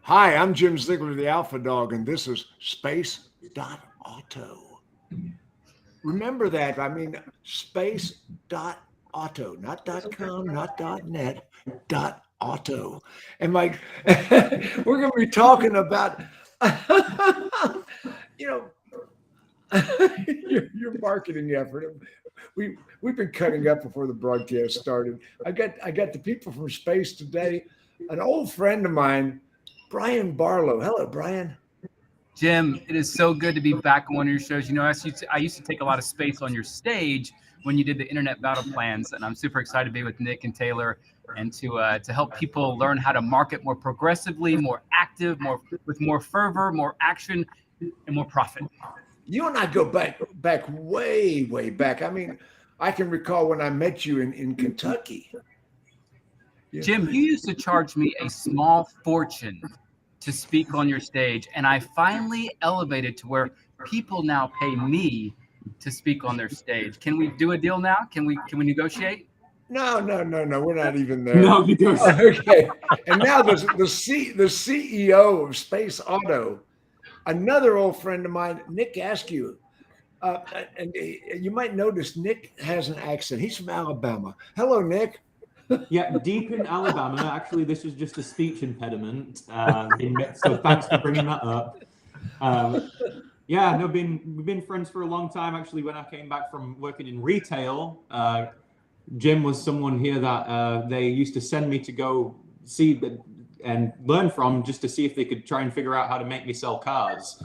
Hi, I'm Jim Ziegler, the Alpha Dog, and this is Space Dot Auto. Remember that. I mean, Space Dot Auto, not dot .com, not dot .net, dot auto. And Mike, we're going to be talking about, you know, your marketing effort. We've been cutting up before the broadcast started. I got the people from space today. An old friend of mine, Brian Barlow. Hello, Brian. Jim, it is so good to be back on one of your shows. You know, I used to take a lot of space on your stage when you did the Internet Battle Plans, and I'm super excited to be with Nick and Taylor and to help people learn how to market more progressively, more active, more with more fervor, more action, and more profit. You and I go back way back. I mean, I can recall when I met you in Kentucky. Yeah. Jim, you used to charge me a small fortune to speak on your stage, and I finally elevated to where people now pay me to speak on their stage. Can we do a deal now? Can we negotiate? No. We're not even there. No, you don't. Okay. And now the CEO of Space Auto, another old friend of mine, Nick Askew. And you might notice Nick has an accent. He's from Alabama. Hello, Nick. Yeah, deep in Alabama. Actually, this is just a speech impediment. So thanks for bringing that up. Yeah, no, we've been friends for a long time. Actually, when I came back from working in retail, Jim was someone here that they used to send me to go see and learn from, just to see if they could try and figure out how to make me sell cars.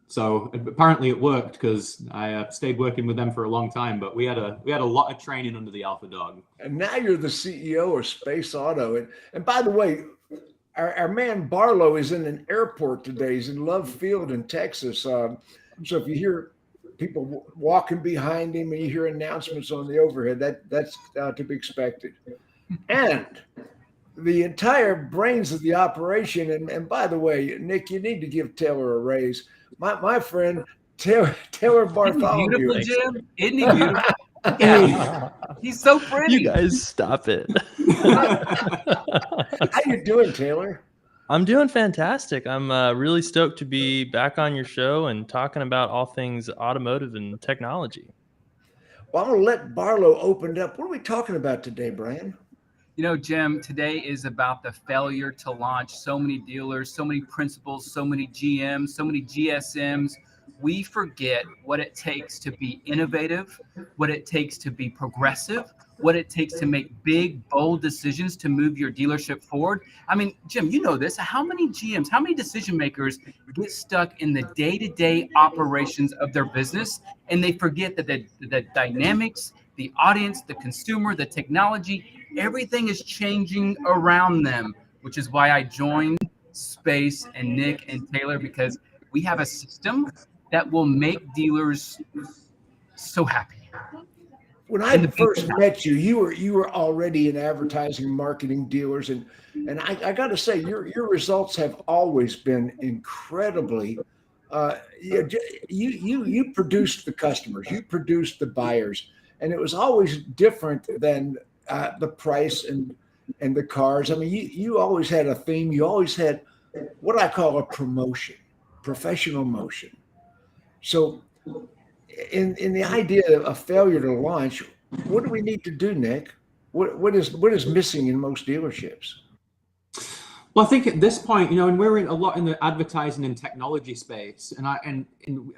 So apparently it worked, because I stayed working with them for a long time. But we had a lot of training under the Alpha Dog. And now you're the CEO of Space Auto. And by the way, our man Barlow is in an airport today. He's in Love Field in Texas. So if you hear people walking behind him and you hear announcements on the overhead, that's to be expected. And the entire brains of the operation. And by the way, Nick, you need to give Taylor a raise. My friend Taylor Bartholomew. Isn't he beautiful, Jim? Isn't he beautiful? Yeah. He's so pretty. You guys stop it. How you doing, Taylor? I'm doing fantastic. I'm really stoked to be back on your show and talking about all things automotive and technology. Well, I'm going to let Barlow open it up. What are we talking about today, Brian? You know, Jim, today is about the failure to launch. So many dealers, so many principals, so many GMs, so many GSMs. We forget what it takes to be innovative, what it takes to be progressive, what it takes to make big, bold decisions to move your dealership forward. I mean, Jim, you know this. How many GMs, how many decision makers get stuck in the day-to-day operations of their business, and they forget that the dynamics, the audience, the consumer, the technology, everything is changing around them, which is why I joined Space and Nick and Taylor, because we have a system that will make dealers so happy. When I first met you, you were already in advertising, marketing, dealers, and I got to say, your results have always been incredibly. You produced the customers, you produced the buyers, and it was always different than the price and the cars. I mean, you always had a theme. You always had what I call a promotion, professional motion. So in the idea of failure to launch, what do we need to do, Nick? What is missing in most dealerships? Well, I think at this point, you know, and we're in a lot in the advertising and technology space. And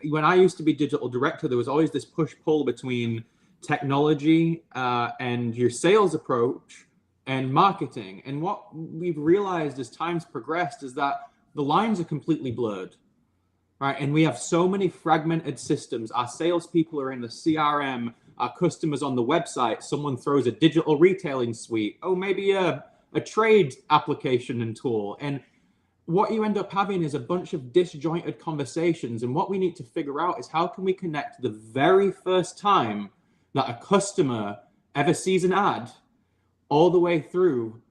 when I used to be digital director, there was always this push-pull between technology and your sales approach and marketing. And what we've realized as time's progressed is that the lines are completely blurred. Right. And we have so many fragmented systems. Our salespeople are in the CRM, our customers on the website. Someone throws a digital retailing suite. Oh, maybe a trade application and tool. And what you end up having is a bunch of disjointed conversations. And what we need to figure out is, how can we connect the very first time that a customer ever sees an ad all the way through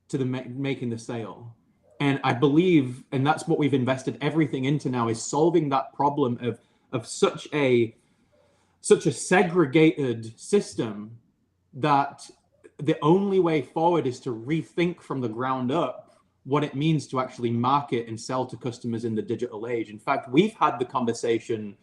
to the making the sale. And I believe, and that's what we've invested everything into now, is solving that problem of such a segregated system that the only way forward is to rethink from the ground up what it means to actually market and sell to customers in the digital age. In fact, we've had the conversation,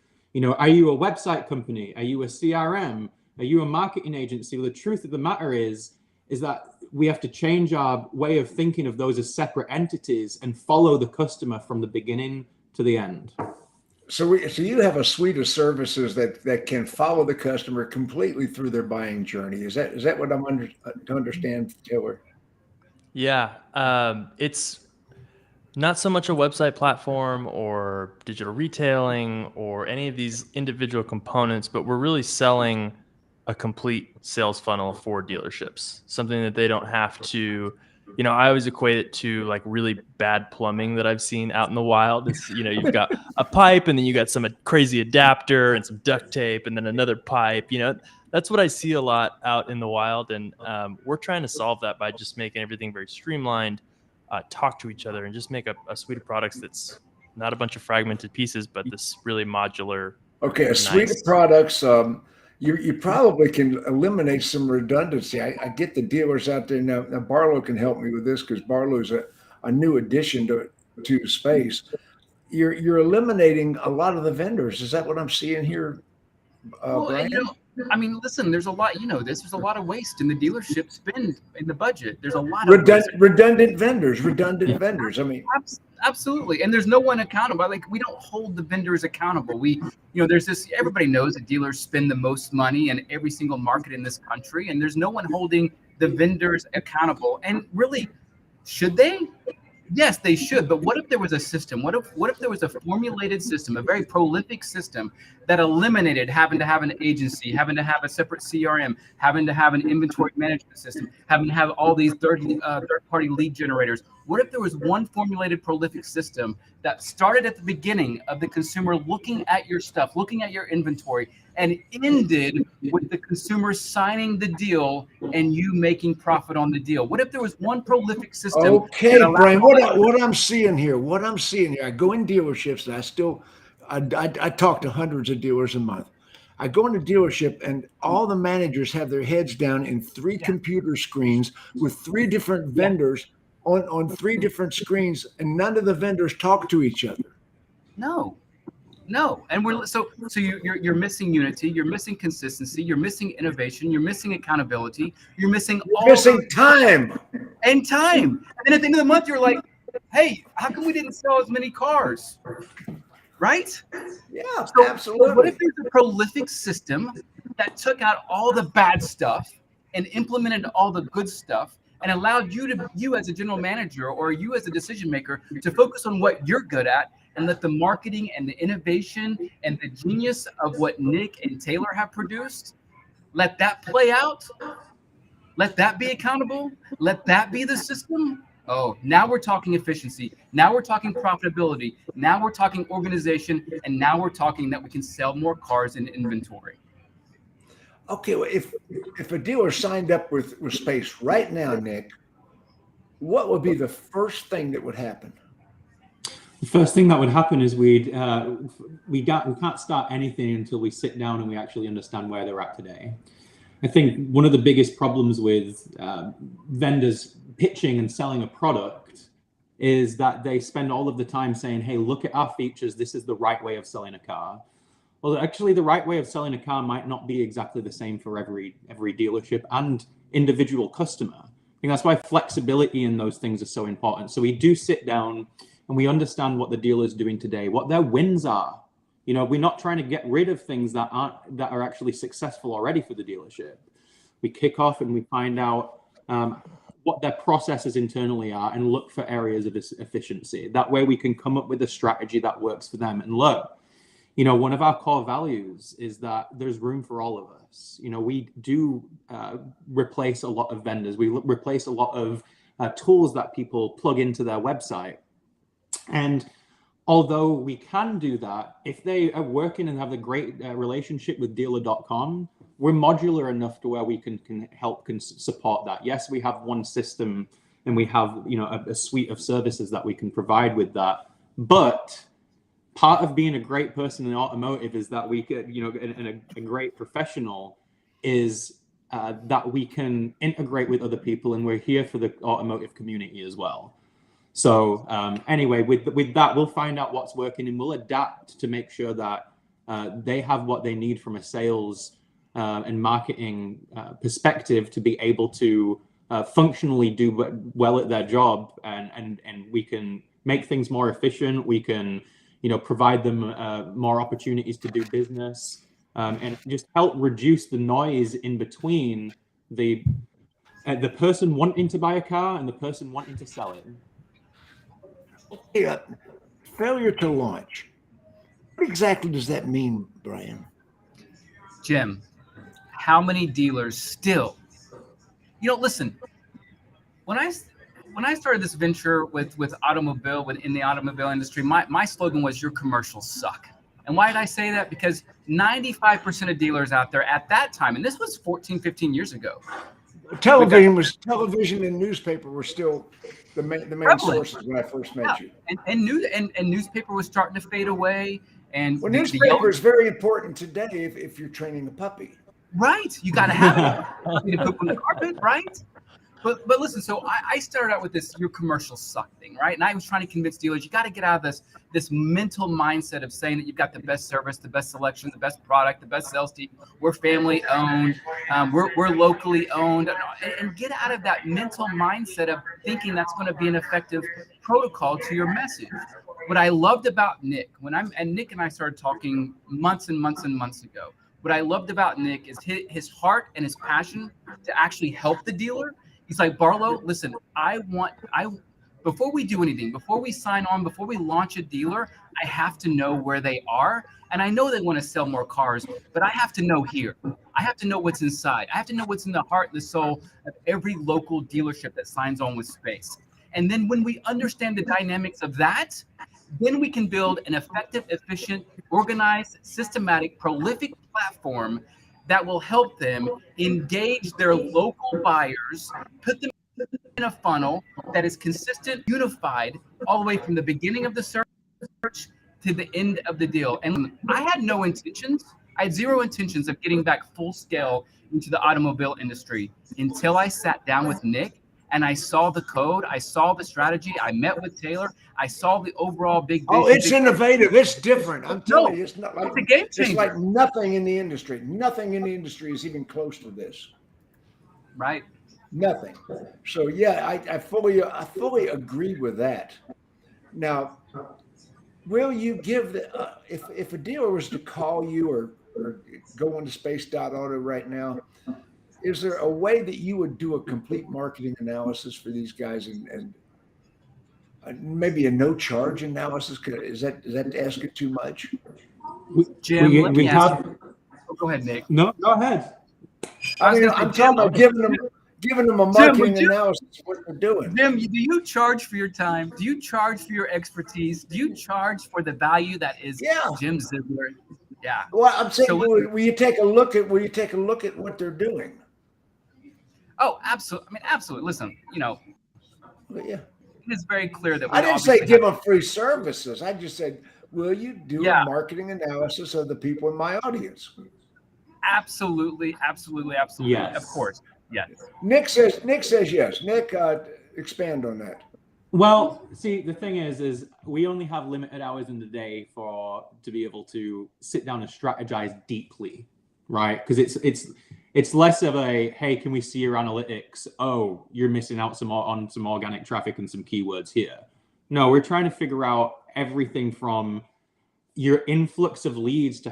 are you a website company? Are you a CRM? Are you a marketing agency? Well, the truth of the matter is that we have to change our way of thinking of those as separate entities and follow the customer from the beginning to the end. So you have a suite of services that can follow the customer completely through their buying journey. Is that what I'm to understand, Taylor? Yeah, it's not so much a website platform or digital retailing or any of these individual components, but we're really selling a complete sales funnel for dealerships, something that they don't have to, I always equate it to like really bad plumbing that I've seen out in the wild. It's, you've got a pipe and then you got some crazy adapter and some duct tape and then another pipe, that's what I see a lot out in the wild. And we're trying to solve that by just making everything very streamlined, talk to each other, and just make a suite of products that's not a bunch of fragmented pieces, but this really modular. Okay, a suite of products. You probably can eliminate some redundancy. I get the dealers out there now. Barlow can help me with this because Barlow's a new addition to space. You're eliminating a lot of the vendors. Is that what I'm seeing here, Brian? Listen, there's a lot, there's a lot of waste in the dealership spend in the budget. There's a lot of redundant vendors. I mean, absolutely. And there's no one accountable. Like, we don't hold the vendors accountable. There's this, everybody knows that dealers spend the most money in every single market in this country, and there's no one holding the vendors accountable. And really, should they? Yes, they should. But what if there was a system? What if there was a formulated system, a very prolific system that eliminated having to have an agency, having to have a separate CRM, having to have an inventory management system, having to have all these third-party lead generators? What if there was one formulated prolific system that started at the beginning of the consumer looking at your stuff, looking at your inventory, and ended with the consumer signing the deal and you making profit on the deal? What if there was one prolific system? Okay, Brian, what I'm seeing here, I go in dealerships and I talk to hundreds of dealers a month. I go in a dealership and all the managers have their heads down in three computer screens with three different vendors on three different screens, and none of the vendors talk to each other. No. And you're missing unity, you're missing consistency, you're missing innovation, you're missing accountability, you're missing time. And then at the end of the month, you're like, hey, how come we didn't sell as many cars? Right? Yeah, absolutely. What if there's a prolific system that took out all the bad stuff and implemented all the good stuff and allowed you as a general manager or you as a decision maker to focus on what you're good at, and let the marketing and the innovation and the genius of what Nick and Taylor have produced, let that play out? Let that be accountable? Let that be the system? Oh, now we're talking efficiency. Now we're talking profitability. Now we're talking organization. And now we're talking that we can sell more cars in inventory. Okay, well, if a dealer signed up with Space right now, Nick, what would be the first thing that would happen? The first thing that would happen is we can't start anything until we sit down and we actually understand where they're at today. I think one of the biggest problems with vendors pitching and selling a product is that they spend all of the time saying, hey, look at our features. This is the right way of selling a car. Well, actually, the right way of selling a car might not be exactly the same for every dealership and individual customer. I think that's why flexibility in those things are so important. So we do sit down and we understand what the dealer's doing today, what their wins are. We're not trying to get rid of things that are actually successful already for the dealership. We kick off and we find out what their processes internally are and look for areas of efficiency. That way we can come up with a strategy that works for them. And look, one of our core values is that there's room for all of us. We do replace a lot of vendors. We replace a lot of tools that people plug into their website. And although we can do that, if they are working and have a great relationship with dealer.com, we're modular enough to where we can help support that. Yes, we have one system and we have a suite of services that we can provide with that. But part of being a great person in automotive is that we could, and a great professional is that we can integrate with other people, and we're here for the automotive community as well. So anyway, with that, we'll find out what's working and we'll adapt to make sure that they have what they need from a sales and marketing perspective to be able to functionally do well at their job, and we can make things more efficient. We can, provide them more opportunities to do business, and just help reduce the noise in between the person wanting to buy a car and the person wanting to sell it. Yeah, failure to launch. What exactly does that mean, Brian? Jim, how many dealers still, listen, when I started this venture with automobile, in the automobile industry, my slogan was your commercials suck. And why did I say that? Because 95% of dealers out there at that time, and this was 14, 15 years ago. Television and newspaper were still the main sources when I first met you. And newspaper was starting to fade away. And newspaper is very important today if you're training a puppy. Right. You got to have it. You to poop on the carpet, right? But listen, so I started out with this your commercials suck thing, right? And I was trying to convince dealers, you got to get out of this mental mindset of saying that you've got the best service, the best selection, the best product, the best sales team. We're family owned, we're locally owned, and get out of that mental mindset of thinking that's going to be an effective protocol to your message. What I loved about Nick, Nick and I started talking months and months and months ago. What I loved about Nick is his heart and his passion to actually help the dealer. He's like, Barlow, listen, before we do anything, before we sign on, before we launch a dealer, I have to know where they are. And I know they want to sell more cars, but I have to know here. I have to know what's inside. I have to know what's in the heart and the soul of every local dealership that signs on with Space. And then when we understand the dynamics of that, then we can build an effective, efficient, organized, systematic, prolific platform that will help them engage their local buyers, put them in a funnel that is consistent, unified, all the way from the beginning of the search to the end of the deal. And I had zero intentions of getting back full scale into the automobile industry until I sat down with Nick and I saw the code, I saw the strategy, I met with Taylor, I saw the overall big vision. Oh, it's innovative. It's different. I'm telling you, it's not like it's a game changer. It's like nothing in the industry. Nothing in the industry is even close to this. Right. Nothing. So yeah, I fully agree with that. Now, will you give if a dealer was to call you or go on to space.auto right now, is there a way that you would do a complete marketing analysis for these guys and maybe a no charge analysis? Is that asking too much? Jim, go ahead, Nick. No, go ahead. I'm talking about giving them a marketing analysis of what they're doing. Jim, do you charge for your time? Do you charge for your expertise? Do you charge for the value that is Jim Ziegler? Yeah. Well, I'm saying, will you take a look at what they're doing? Oh, absolutely. I mean, absolutely. Listen, yeah. It is very clear that I didn't say give them free services. I just said, will you do a marketing analysis of the people in my audience? Absolutely. Yes. Of course. Yes. Nick says yes. Nick, expand on that. Well, see, the thing is we only have limited hours in the day to be able to sit down and strategize deeply, right? Because it's less of a, hey, can we see your analytics? Oh, you're missing out on some organic traffic and some keywords here. No, we're trying to figure out everything from your influx of leads to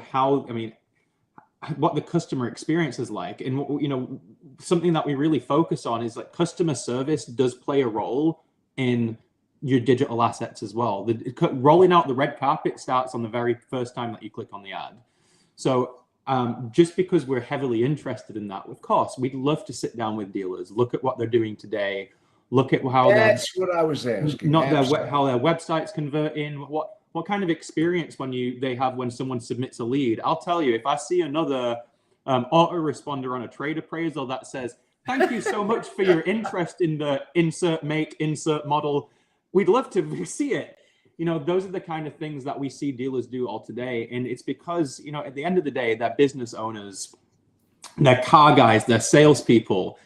what the customer experience is like. And, something that we really focus on is like customer service does play a role in your digital assets as well. Rolling out the red carpet starts on the very first time that you click on the ad. So just because we're heavily interested in that, of course, we'd love to sit down with dealers, look at what they're doing today, look at how that's what I was asking. How their websites convert in, what kind of experience they have when someone submits a lead. I'll tell you, if I see another autoresponder on a trade appraisal that says, thank you so much for your interest in the insert make, insert model, we'd love to see it. Those are the kind of things that we see dealers do all today. And it's because, at the end of the day, they're business owners, they're car guys, they're salespeople.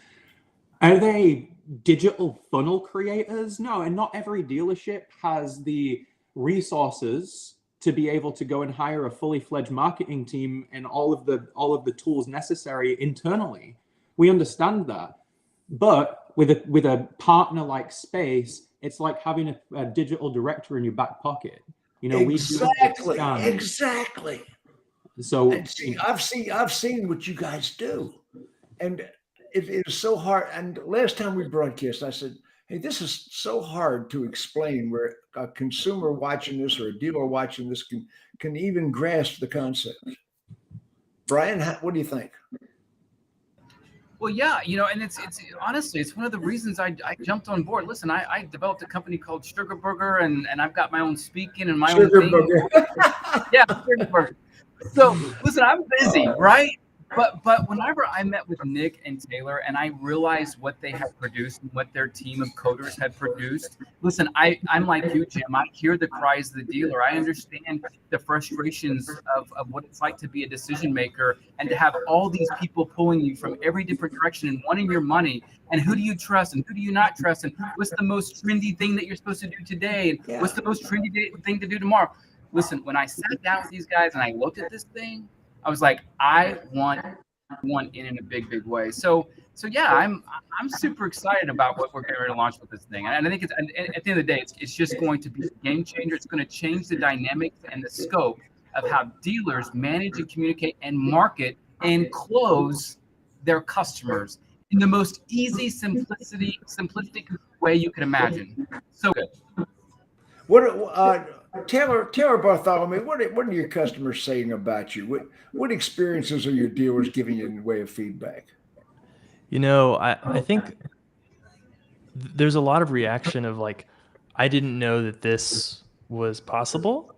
Are they digital funnel creators. No, and not every dealership has the resources to be able to go and hire a fully fledged marketing team and all of the tools necessary internally. We understand that. But with a partner like Space, it's like having a digital director in your back pocket. You know, exactly. So and see, I've seen what you guys do, and it is so hard. And last time we broadcast, I said, "Hey, this is so hard to explain where a consumer watching this or a dealer watching this can even grasp the concept." Brian, what do you think? Well, yeah, you know, and it's honestly, it's one of the reasons I jumped on board. Listen, I developed a company called Sugar Burger, and I've got my own speaking and my own thing. Yeah, Sugar Burger. So listen, I'm busy, right? But whenever I met with Nick and Taylor and I realized what they had produced and what their team of coders had produced, listen, I'm like you, Jim. I hear the cries of the dealer. I understand the frustrations of what it's like to be a decision maker and to have all these people pulling you from every different direction and wanting your money. And who do you trust and who do you not trust? And what's the most trendy thing that you're supposed to do today? And what's the most trendy thing to do tomorrow? Listen, when I sat down with these guys and I looked at this thing, I was like, I want one in a big way. So yeah, I'm super excited about what we're getting ready to launch with this thing. And I think it's at the end of the day, it's just going to be a game changer. It's going to change the dynamics and the scope of how dealers manage and communicate and market and close their customers in the most easy, simplistic way you can imagine. So good. Taylor Bartholomew, what are your customers saying about you? What experiences are your dealers giving you in the way of feedback? You know, I think there's a lot of reaction of like, I didn't know that this was possible.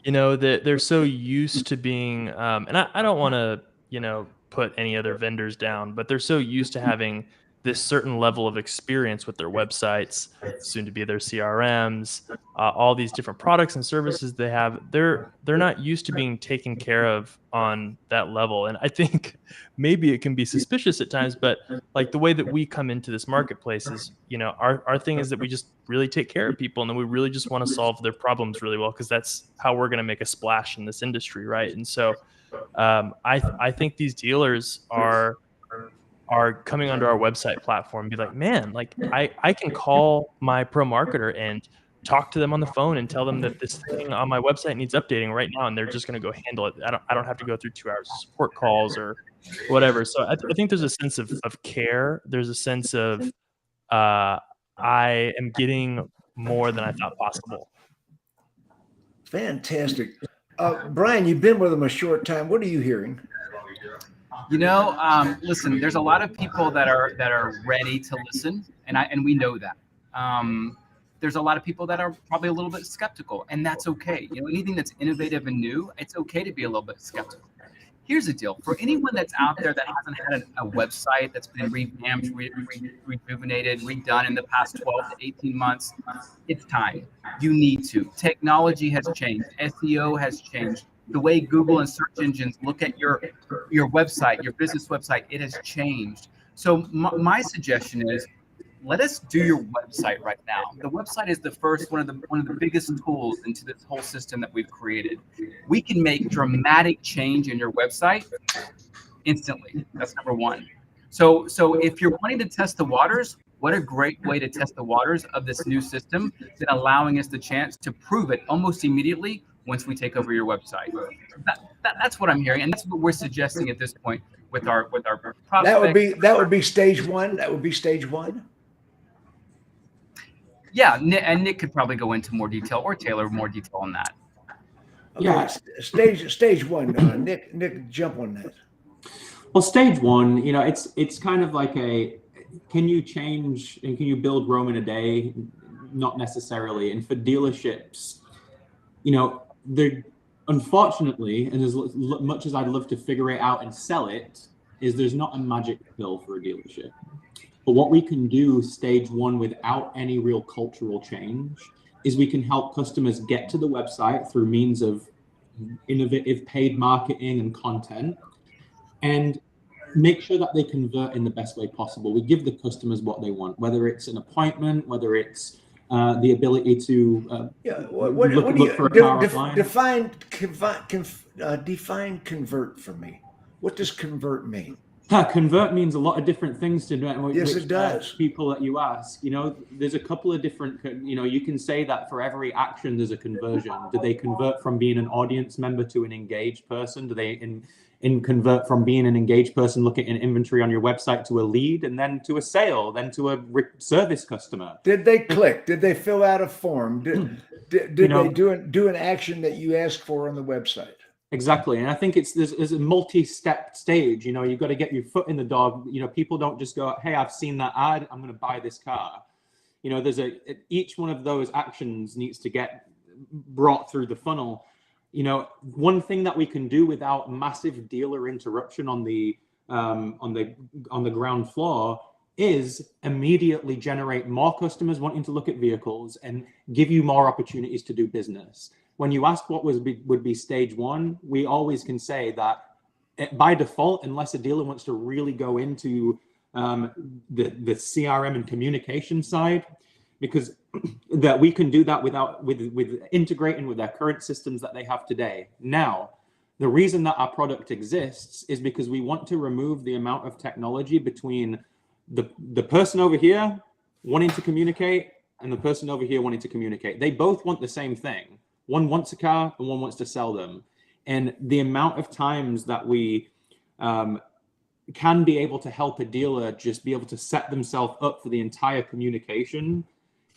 You know, that they're so used to being, and I don't want to, you know, put any other vendors down, but they're so used to having this certain level of experience with their websites, soon to be their CRMs, all these different products and services they have. They're not used to being taken care of on that level. And I think maybe it can be suspicious at times, but like the way that we come into this marketplace is, you know, our thing is that we just really take care of people, and then we really just want to solve their problems really well, because that's how we're going to make a splash in this industry, right? And so I think these dealers are coming onto our website platform and be like, man, like I can call my pro marketer and talk to them on the phone and tell them that this thing on my website needs updating right now, and they're just going to go handle it. I don't have to go through 2 hours of support calls or whatever. So I think there's a sense of care. There's a sense of I am getting more than I thought possible. Fantastic. Brian, you've been with them a short time. What are you hearing? You know, listen, there's a lot of people that are ready to listen, and we know that. There's a lot of people that are probably a little bit skeptical, and that's okay. You know, anything that's innovative and new, it's okay to be a little bit skeptical. Here's the deal: for anyone that's out there that hasn't had a website that's been revamped, rejuvenated, redone in the past 12 to 18 months, it's time. You need to. Technology has changed. SEO has changed. The way Google and search engines look at your website, your business website, it has changed. So my suggestion is, let us do your website right now. The website is the first one of the biggest tools into this whole system that we've created. We can make dramatic change in your website instantly. That's number one. So if you're wanting to test the waters, what a great way to test the waters of this new system than allowing us the chance to prove it almost immediately once we take over your website. That's what I'm hearing, and that's what we're suggesting at this point with our prospects. That would be stage one. That would be stage one. Yeah, and Nick could probably go into more detail, or Taylor more detail on that. Okay, yeah, stage one. Nick, jump on that. Well, stage one, you know, it's kind of like can you change and can you build Rome in a day? Not necessarily. And for dealerships, you know, unfortunately, and as much as I'd love to figure it out and sell it, there's not a magic pill for a dealership. But what we can do stage one without any real cultural change is we can help customers get to the website through means of innovative paid marketing and content. And make sure that they convert in the best way possible. We give the customers what they want, whether it's an appointment, whether it's the ability to look for a car online. Define convert for me. What does convert mean? Convert means a lot of different things to Yes, it does. People that you ask, there's a couple of different, you can say that for every action there's a conversion. Do they convert from being an audience member to an engaged person? Do they convert from being an engaged person looking at inventory on your website to a lead, and then to a sale, then to a service customer? Did they click? Did they fill out a form? Did they do an action that you asked for on the website? Exactly. And I think there's a multi-step stage. You've got to get your foot in the door. People don't just go, hey, I've seen that ad, I'm going to buy this car. Each one of those actions needs to get brought through the funnel. One thing that we can do without massive dealer interruption on the ground floor is immediately generate more customers wanting to look at vehicles and give you more opportunities to do business. When you ask what would be stage one, we always can say that by default, unless a dealer wants to really go into the CRM and communication side, because that we can do that with integrating with their current systems that they have today. Now, the reason that our product exists is because we want to remove the amount of technology between the person over here wanting to communicate and the person over here wanting to communicate. They both want the same thing. One wants a car and one wants to sell them. And the amount of times that we can be able to help a dealer just be able to set themselves up for the entire communication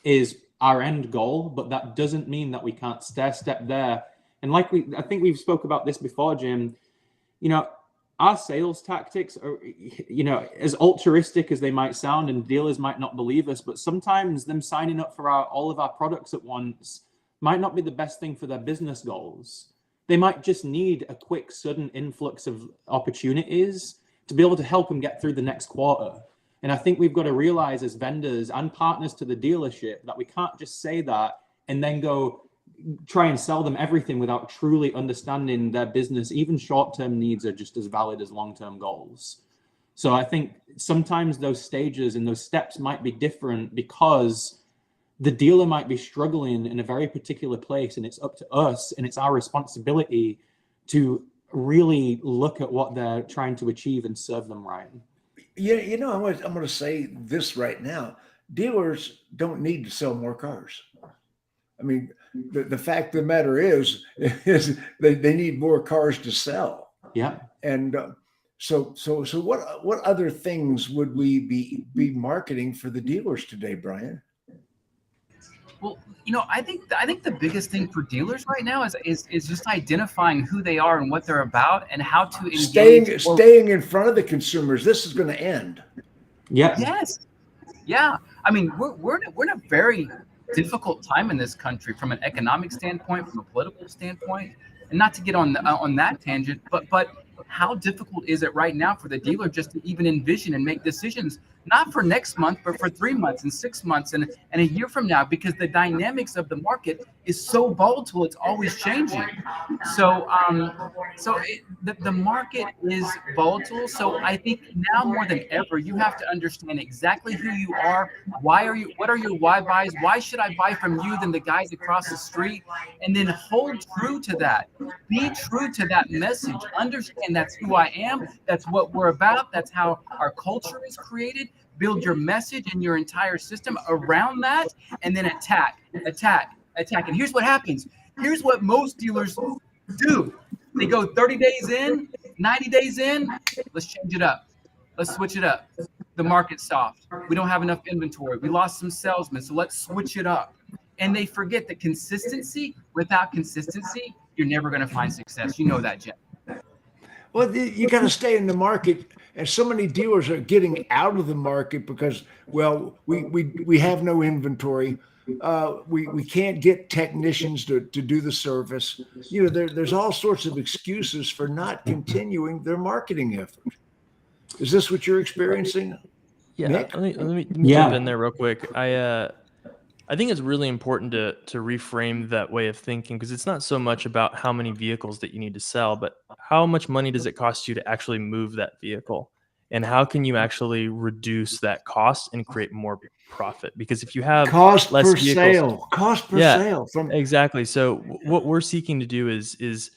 is our end goal, but that doesn't mean that we can't step there. And I think we've spoke about this before, Jim, our sales tactics are, as altruistic as they might sound, and dealers might not believe us, but sometimes them signing up for all of our products at once might not be the best thing for their business goals. They might just need a quick, sudden influx of opportunities to be able to help them get through the next quarter. And I think we've got to realize as vendors and partners to the dealership that we can't just say that and then go try and sell them everything without truly understanding their business. Even short-term needs are just as valid as long-term goals. So I think sometimes those stages and those steps might be different because the dealer might be struggling in a very particular place, and it's up to us and it's our responsibility to really look at what they're trying to achieve and serve them right. I'm going to say this right now. Dealers don't need to sell more cars. I mean, the fact of the matter is they need more cars to sell. Yeah. And so what other things would we be marketing for the dealers today, Brian? Well, I think the biggest thing for dealers right now is just identifying who they are and what they're about and how to engage. Staying in front of the consumers. This is going to end. Yeah. Yes. Yeah. I mean, we're in a very difficult time in this country from an economic standpoint, from a political standpoint, and not to get on that tangent, but how difficult is it right now for the dealer just to even envision and make decisions, not for next month, but for 3 months and 6 months and a year from now, because the dynamics of the market is so volatile, it's always changing. So the market is volatile. So I think now more than ever, you have to understand exactly who you are. What are your why buys? Why should I buy from you than the guys across the street? And then hold true to that. Be true to that message. Understand that's who I am. That's what we're about. That's how our culture is created. Build your message and your entire system around that, and then attack. And here's what happens. Here's what most dealers do. They go 30 days in, 90 days in. Let's change it up. Let's switch it up. The market's soft. We don't have enough inventory. We lost some salesmen, so let's switch it up. And they forget that consistency, without consistency, you're never going to find success. You know that, Jim. Well, you got to stay in the market, and so many dealers are getting out of the market because, well, we have no inventory. We can't get technicians to do the service. There's all sorts of excuses for not continuing their marketing effort. Is this what you're experiencing? Yeah, Nick? let me jump in there real quick. I think it's really important to reframe that way of thinking, because it's not so much about how many vehicles that you need to sell, but how much money does it cost you to actually move that vehicle? and how can you actually reduce that cost and create more profit? Because if you have Cost less per vehicles, sale. Cost per Yeah, sale. exactly. So what we're seeking to do is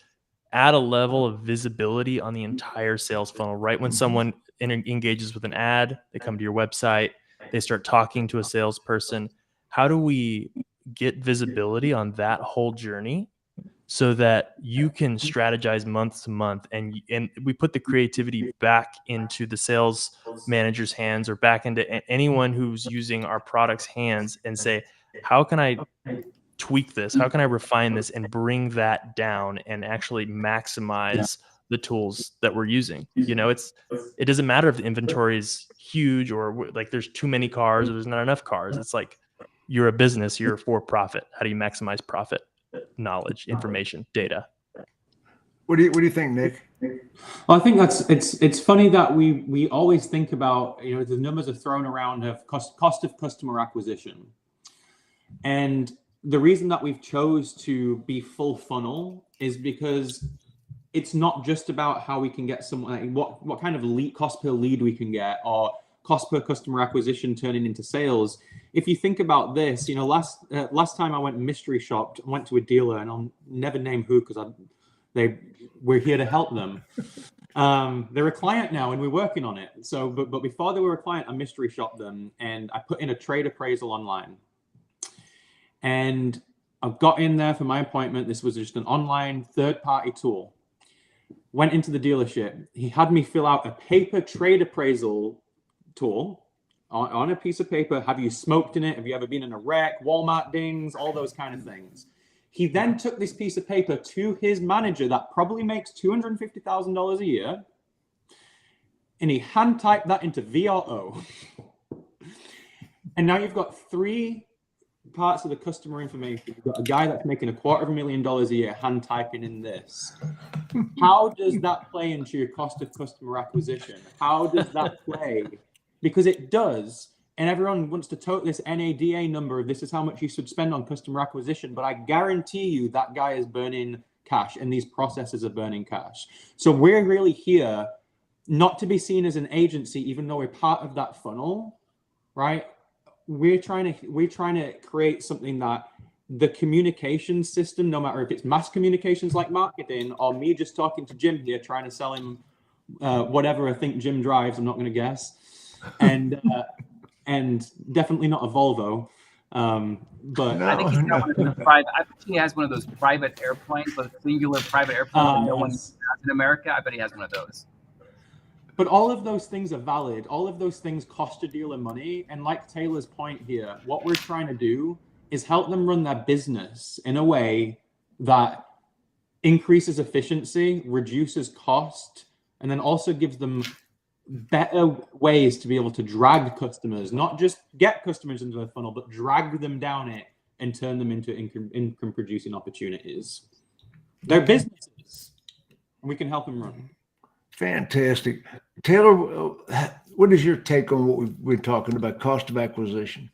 add a level of visibility on the entire sales funnel. Right when someone engages with an ad, they come to your website, they start talking to a salesperson. How do we get visibility on that whole journey so that you can strategize month to month, and we put the creativity back into the sales manager's hands or back into anyone who's using our product's hands, and say, how can I tweak this? How can I refine this and bring that down and actually maximize the tools that we're using? You know, it doesn't matter if the inventory is huge or like there's too many cars or there's not enough cars. It's like, you're a business, you're for profit. How do you maximize profit? Knowledge, information, data. What do you think, Nick? Well, I think it's funny that we always think about, you know, the numbers are thrown around of cost of customer acquisition. And the reason that we've chose to be full funnel is because it's not just about how we can get someone, what kind of lead, cost per lead we can get, or cost per customer acquisition turning into sales. If you think about this, you know, last time I went mystery shopped, I went to a dealer, and I'll never name who because we're here to help them. They're a client now, and we're working on it. So, but before they were a client, I mystery shopped them, and I put in a trade appraisal online. And I got in there for my appointment. This was just an online third-party tool. Went into the dealership. He had me fill out a paper trade appraisal tool on a piece of paper. Have you smoked in it? Have you ever been in a wreck? Walmart dings, all those kind of things. He then took this piece of paper to his manager that probably makes $250,000 a year, and he hand typed that into VRO. And now you've got three parts of the customer information. You've got a guy that's making $250,000 a year hand typing in this. How does that play into your cost of customer acquisition? How does that play? Because it does. And everyone wants to tote this NADA number of this is how much you should spend on customer acquisition. But I guarantee you that guy is burning cash, and these processes are burning cash. So we're really here not to be seen as an agency, even though we're part of that funnel, right? We're trying to create something that the communication system, no matter if it's mass communications like marketing, or me just talking to Jim here, trying to sell him whatever I think Jim drives, I'm not going to guess. And definitely not a Volvo. But I think he's got one of those private. I bet he has one of those private airplanes, those singular private airplanes that no one has in America. I bet he has one of those. But all of those things are valid. All of those things cost a dealer money. And like Taylor's point here, what we're trying to do is help them run their business in a way that increases efficiency, reduces cost, and then also gives them better ways to be able to drag customers, not just get customers into the funnel, but drag them down it and turn them into income producing opportunities. They're businesses, and we can help them run. Fantastic. Taylor, what is your take on what we're talking about, cost of acquisition?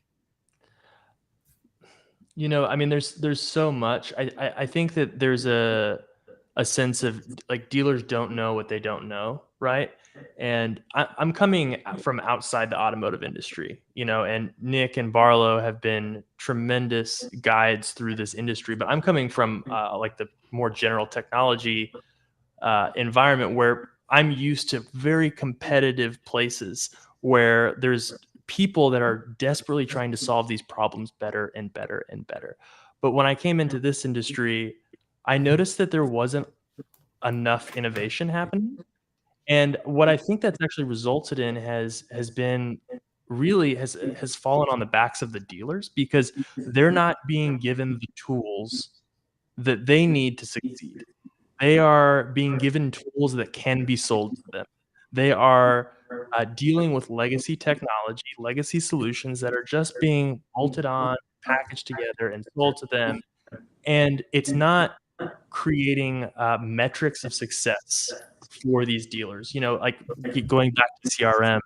You know, I mean, there's so much. I think that there's a sense of like dealers don't know what they don't know, right? And I'm coming from outside the automotive industry, you know, and Nick and Barlow have been tremendous guides through this industry, but I'm coming from like the more general technology environment where I'm used to very competitive places where there's people that are desperately trying to solve these problems better and better and better. But when I came into this industry, I noticed that there wasn't enough innovation happening. And what I think that's actually resulted in has fallen on the backs of the dealers, because they're not being given the tools that they need to succeed. They are being given tools that can be sold to them. They are dealing with legacy technology, legacy solutions that are just being bolted on, packaged together, and sold to them. And it's not creating metrics of success for these dealers. You know, like going back to CRMs,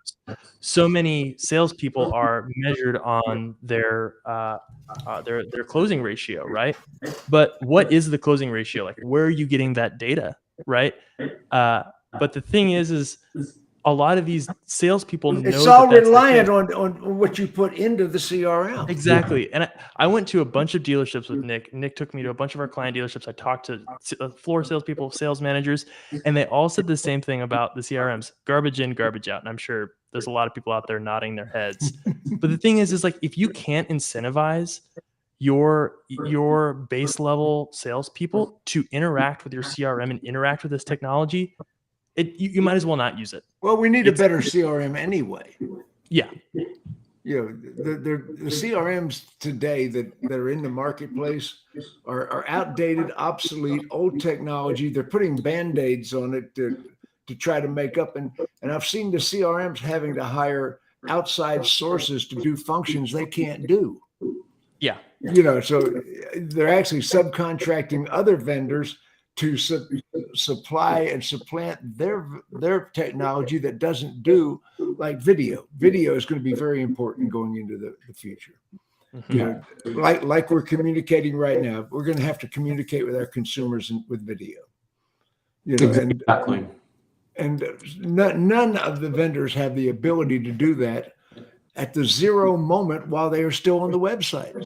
so many salespeople are measured on their closing ratio, right? But what is the closing ratio? Like, where are you getting that data, right? But the thing is a lot of these salespeople know It's all that that's the reliant case. on what you put into the CRM. Exactly. And I went to a bunch of dealerships with Nick. Nick took me to a bunch of our client dealerships. I talked to floor salespeople, sales managers, and they all said the same thing about the CRMs: garbage in, garbage out. And I'm sure there's a lot of people out there nodding their heads. But the thing is like, if you can't incentivize your base level salespeople to interact with your CRM and interact with this technology, you might as well not use it. Well, we need a better CRM anyway. Yeah. The CRMs today that are in the marketplace are outdated, obsolete, old technology. They're putting Band-Aids on it to try to make up. And I've seen the CRMs having to hire outside sources to do functions they can't do. Yeah. So they're actually subcontracting other vendors to supply and supplant their technology that doesn't do, like video. Video is going to be very important going into the future. Mm-hmm. Like we're communicating right now, we're going to have to communicate with our consumers with video. Exactly. And none of the vendors have the ability to do that at the zero moment while they are still on the website.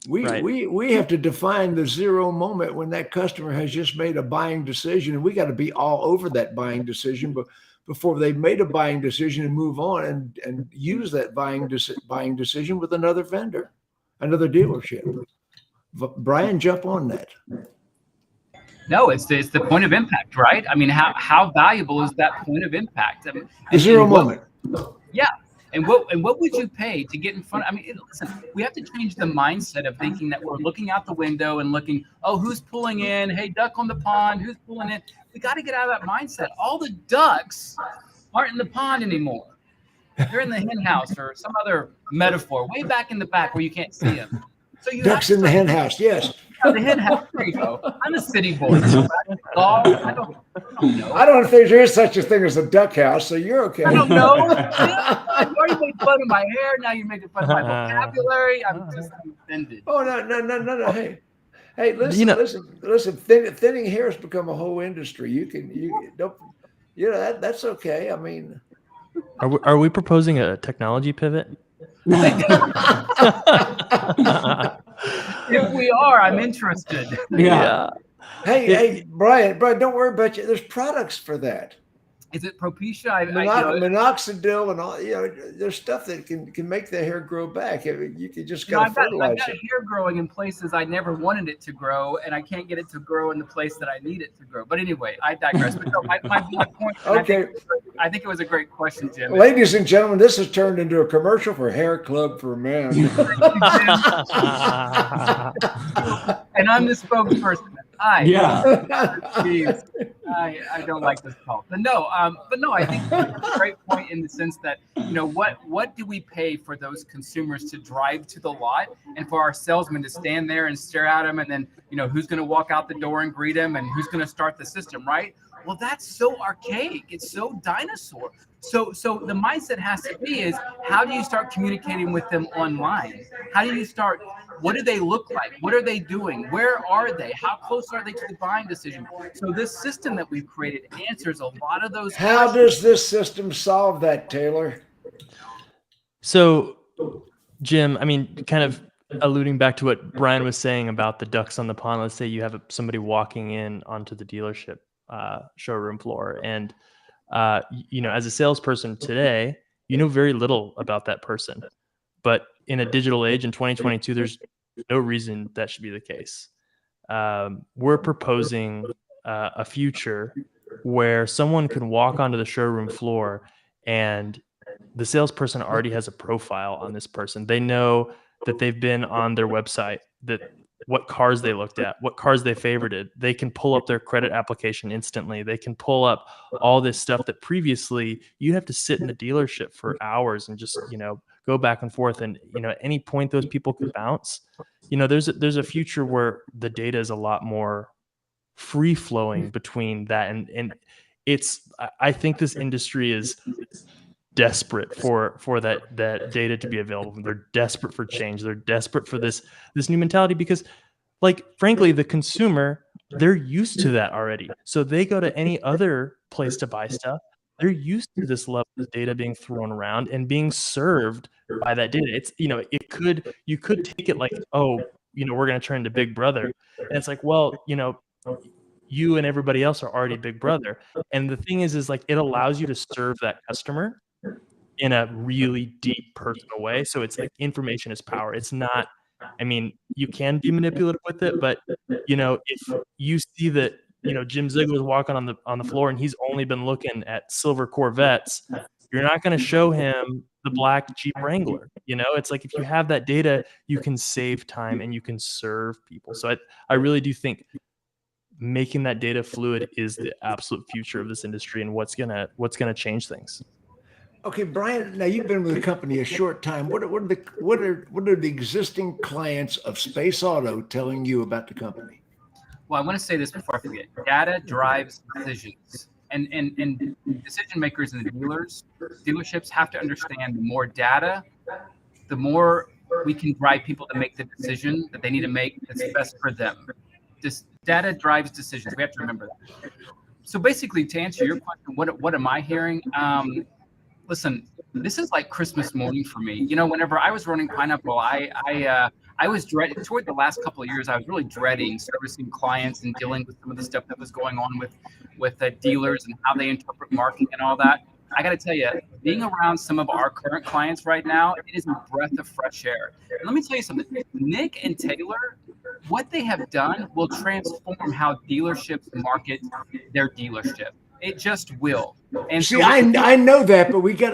We have to define the zero moment when that customer has just made a buying decision, and we got to be all over that buying decision, but before they've made a buying decision and move on and use that buying decision with another vendor, another dealership. Brian, jump on that. No, it's the point of impact, right? I mean, how valuable is that point of impact? I mean, zero moment. Yeah. And what would you pay to get in front? I mean, listen, we have to change the mindset of thinking that we're looking out the window and looking, oh, who's pulling in? Hey, duck on the pond, who's pulling in? We got to get out of that mindset. All the ducks aren't in the pond anymore. They're in the hen house or some other metaphor, way back in the back where you can't see them. So ducks in the hen house, yes. The hen house, there you go. I'm a city boy. I don't know. I don't think there is such a thing as a duck house, so you're okay. I don't know. You already made fun of my hair. Now you're making fun of my vocabulary. I'm offended. Oh, no. Hey, listen. Thinning hair has become a whole industry. That's okay. I mean, are we proposing a technology pivot? If we are, I'm interested. Yeah. Hey, Brian, don't worry about you. There's products for that. Is it Propecia? Minoxidil and all. There's stuff that can make the hair grow back. You can just fertilize I've got hair growing in places I never wanted it to grow, and I can't get it to grow in the place that I need it to grow. But anyway, I digress. But no, my point. Okay. I think it was a great question, Jim. Ladies and gentlemen, this has turned into a commercial for Hair Club for Men. And I'm the spokesperson. Yeah. I don't like this call, but no, I think it's a great point in the sense that, what do we pay for those consumers to drive to the lot and for our salesmen to stand there and stare at them, and then, who's going to walk out the door and greet them and who's going to start the system, right? Well, that's so archaic. It's so dinosaur. So the mindset has to be is, how do you start communicating with them online? How do you start? What do they look like? What are they doing? Where are they? How close are they to the buying decision? So this system that we've created answers a lot of those questions. How does this system solve that, Taylor? So, Jim, I mean, kind of alluding back to what Brian was saying about the ducks on the pond. Let's say you have somebody walking in onto the dealership showroom floor, and as a salesperson today, you know very little about that person. But in a digital age in 2022, there's no reason that should be the case. We're proposing a future where someone can walk onto the showroom floor and the salesperson already has a profile on this person. They know that they've been on their website, that what cars they looked at, what cars they favorited. They can pull up their credit application instantly. They can pull up all this stuff that previously you'd have to sit in the dealership for hours and just, go back and forth. And, at any point those people could bounce. There's a future where the data is a lot more free flowing between that. And I think this industry is desperate for that data to be available. They're desperate for change. They're desperate for this new mentality because, frankly, the consumer, they're used to that already. So they go to any other place to buy stuff. they're used to this level of data being thrown around and being served by that data. It's, you could take it like, oh, we're going to turn into Big Brother. And it's like, well, you and everybody else are already Big Brother. And the thing is like, it allows you to serve that customer in a really deep personal way. So it's like information is power. It's not, I mean, you can be manipulative with it, but if you see that, Jim Ziegler's walking on the floor and he's only been looking at silver Corvettes, you're not going to show him the black Jeep Wrangler. It's like, if you have that data, you can save time and you can serve people. So I really do think making that data fluid is the absolute future of this industry and what's gonna change things. Okay, Brian, now you've been with the company a short time. What are the existing clients of Space Auto telling you about the company? Well, I want to say this before I forget. Data drives decisions. And decision makers and the dealerships have to understand the more data, the more we can drive people to make the decision that they need to make that's best for them. This data drives decisions. We have to remember that. So basically, to answer your question, what am I hearing? Listen, this is like Christmas morning for me. Whenever I was running Pineapple, I was dreading, toward the last couple of years, I was really dreading servicing clients and dealing with some of the stuff that was going on with dealers and how they interpret marketing and all that. I got to tell you, being around some of our current clients right now, it is a breath of fresh air. And let me tell you something. Nick and Taylor, what they have done will transform how dealerships market their dealership. It just will. And see, I know that, but we've got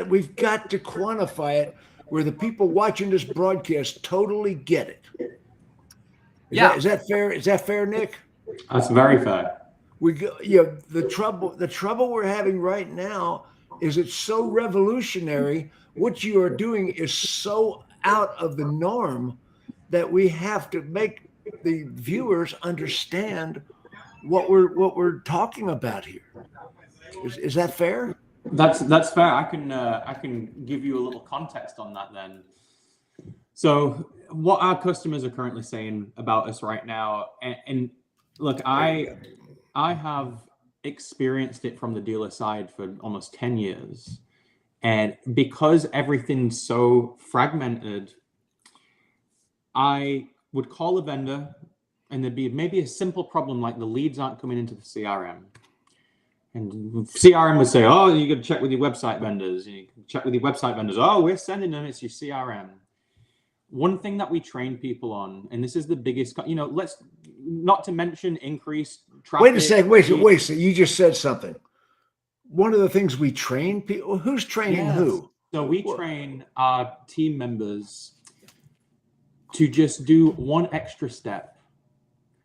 to quantify it where the people watching this broadcast totally get it. Is that fair? Is that fair, Nick? That's very fair. The trouble we're having right now is it's so revolutionary. What you are doing is so out of the norm that we have to make the viewers understand what we're talking about here. Is that fair? That's fair. I can give you a little context on that then. So what our customers are currently saying about us right now, and look, I have experienced it from the dealer side for almost 10 years. And because everything's so fragmented, I would call a vendor and there'd be maybe a simple problem like the leads aren't coming into the CRM. And CRM would say, oh, you got to check with your website vendors. You can check with your website vendors. Oh, we're sending them. It's your CRM. One thing that we train people on, and this is the biggest, let's not to mention increased traffic. Wait a second. You just said something. One of the things we train people, who's training who? So we train our team members to just do one extra step.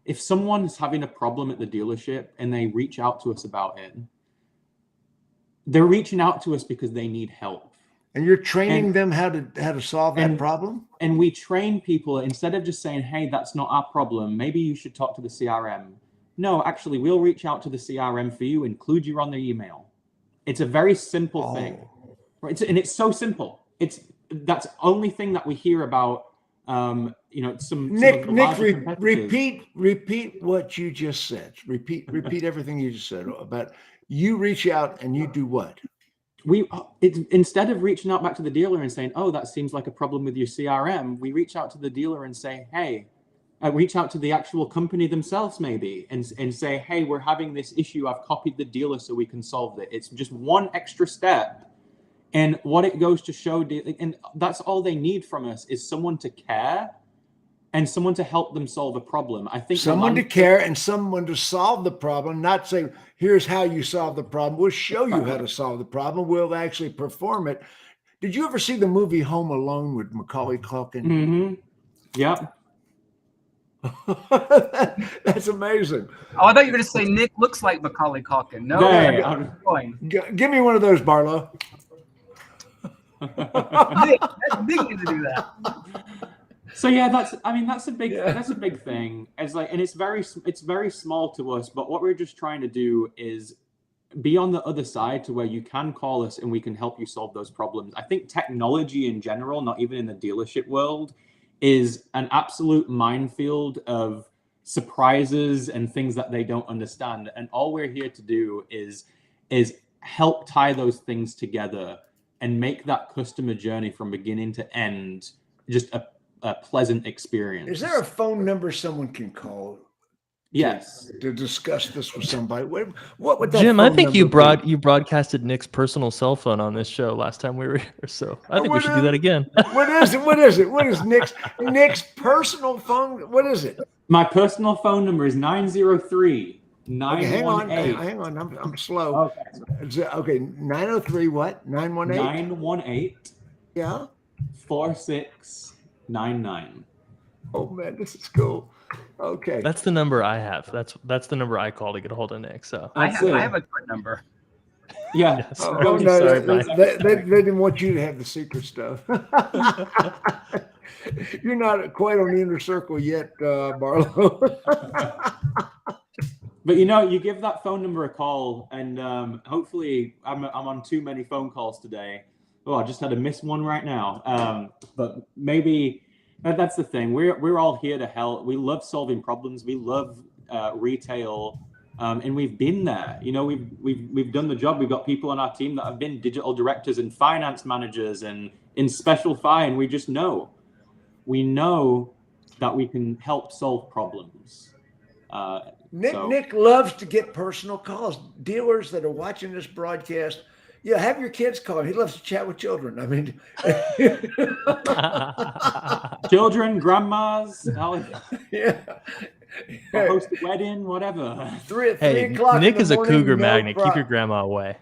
If someone's having a problem at the dealership and they reach out to us about it, they're reaching out to us because they need help. And you're training them how to solve that problem? And we train people, instead of just saying, hey, that's not our problem, maybe you should talk to the CRM. No, actually, we'll reach out to the CRM for you, include you on the email. It's a very simple thing. Right? And it's so simple. That's the only thing that we hear about. Nick, repeat what you just said. Repeat everything you just said about you reach out and you do what? Instead of reaching out back to the dealer and saying, oh, that seems like a problem with your CRM, we reach out to the dealer and say, hey, reach out to the actual company themselves maybe and say, hey, we're having this issue. I've copied the dealer so we can solve it. It's just one extra step. And what it goes to show, and that's all they need from us is someone to care and someone to help them solve a problem. I think someone to care and someone to solve the problem, not say, here's how you solve the problem. We'll show you how to solve the problem. We'll actually perform it. Did you ever see the movie Home Alone with Macaulay Culkin? Mm-hmm. Yep. That's amazing. Oh, I thought you were going to say Nick looks like Macaulay Culkin. No, give me one of those, Barlow. Nick, that's big to do that. So yeah, that's a big thing. And it's very small to us, but what we're just trying to do is be on the other side to where you can call us and we can help you solve those problems. I think technology in general, not even in the dealership world, is an absolute minefield of surprises and things that they don't understand. And all we're here to do is help tie those things together and make that customer journey from beginning to end just a pleasant experience. Is there a phone number someone can call Yes. to discuss this with somebody? What would that Jim, I phone think you number be? you broadcasted Nick's personal cell phone on this show last time we were here, so I think we should do that again. What is it? What is it? What is Nick's personal phone? What is it? My personal phone number is 903 Okay, hang on. 918. Hang on. I'm slow. Okay. Okay, 903 what? 918? 918 Yeah. 4699. Oh man, this is cool. Okay. That's the number I have. That's the number I call to get a hold of Nick. So I That's it. have a good number. Yeah. yes. Oh, no, Sorry, they, Brian. they didn't want you to have the secret stuff. You're not quite on the inner circle yet, Barlow. But you give that phone number a call, and hopefully I'm on too many phone calls today. Oh, I just had to miss one right now. But maybe that's the thing. We're all here to help. We love solving problems. We love retail, and we've been there. We've done the job. We've got people on our team that have been digital directors and finance managers and in Special Fi, and we just know. We know that we can help solve problems. Nick loves to get personal calls. Dealers that are watching this broadcast, have your kids call him. He loves to chat with children. I mean, children, grandmas, yeah. host a wedding, whatever. Three Hey, o'clock. Nick in the is a morning, cougar no magnet. Keep problem. your grandma away.